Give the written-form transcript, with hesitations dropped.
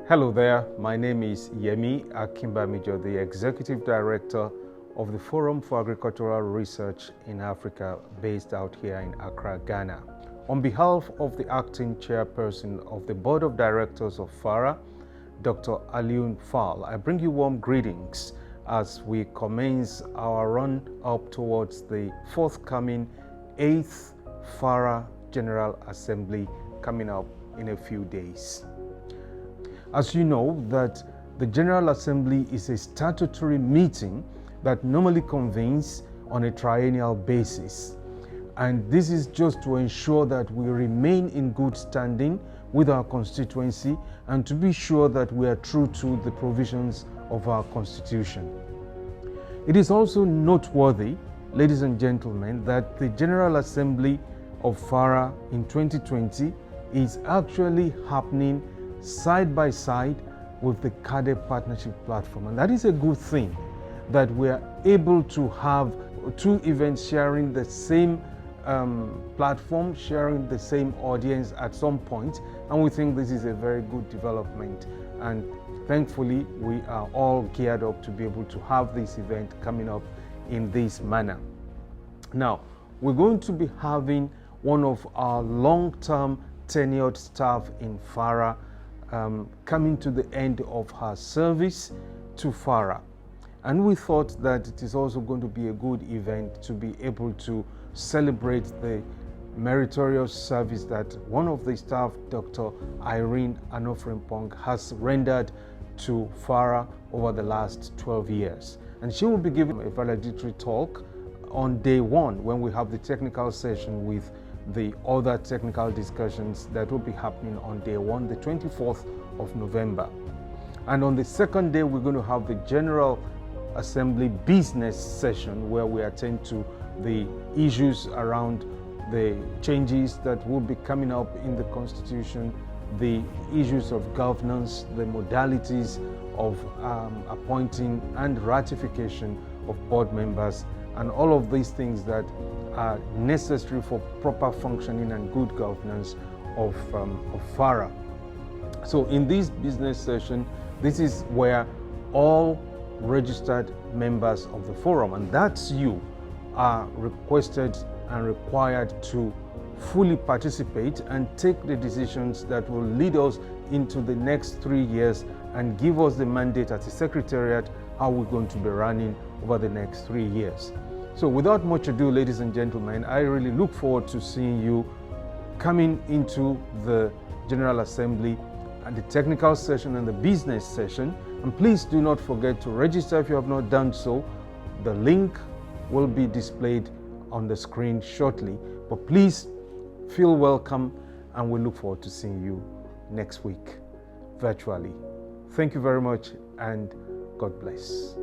Hello there, my name is Yemi Akimbamijo, the Executive Director of the Forum for Agricultural Research in Africa, based out here in Accra, Ghana. On behalf of the Acting Chairperson of the Board of Directors of FARA, Dr. Alioune Fall, I bring you warm greetings as we commence our run up towards the forthcoming 8th FARA General Assembly coming up in a few days. As you know, that the General Assembly is a statutory meeting that normally convenes on a triennial basis. And this is just to ensure that we remain in good standing with our constituency and to be sure that we are true to the provisions of our Constitution. It is also noteworthy, ladies and gentlemen, that the General Assembly of FARA in 2020 is actually happening side by side with the CADE Partnership Platform. And that is a good thing, that we are able to have two events sharing the same platform, sharing the same audience at some point. And we think this is a very good development. And thankfully, we are all geared up to be able to have this event coming up in this manner. Now, we're going to be having one of our long-term tenured staff in FARA coming to the end of her service to FARA. And we thought that it is also going to be a good event to be able to celebrate the meritorious service that one of the staff, Dr. Irene Anofrimpong, has rendered to FARA over the last 12 years. And she will be giving a valedictory talk on day one when we have the technical session with the other technical discussions that will be happening on day one, the 24th of November. And on the second day, we're going to have the General Assembly business session where we attend to the issues around the changes that will be coming up in the Constitution, the issues of governance, the modalities of appointing and ratification of board members, and all of these things that are necessary for proper functioning and good governance of FARA. So in this business session, this is where all registered members of the forum, and that's you, are requested and required to fully participate and take the decisions that will lead us into the next 3 years and give us the mandate as a secretariat how we're going to be running over the next 3 years. So without much ado, ladies and gentlemen, I really look forward to seeing you coming into the General Assembly and the technical session and the business session. And please do not forget to register if you have not done so. The link will be displayed on the screen shortly. But please feel welcome, and we look forward to seeing you next week virtually. Thank you very much, and God bless.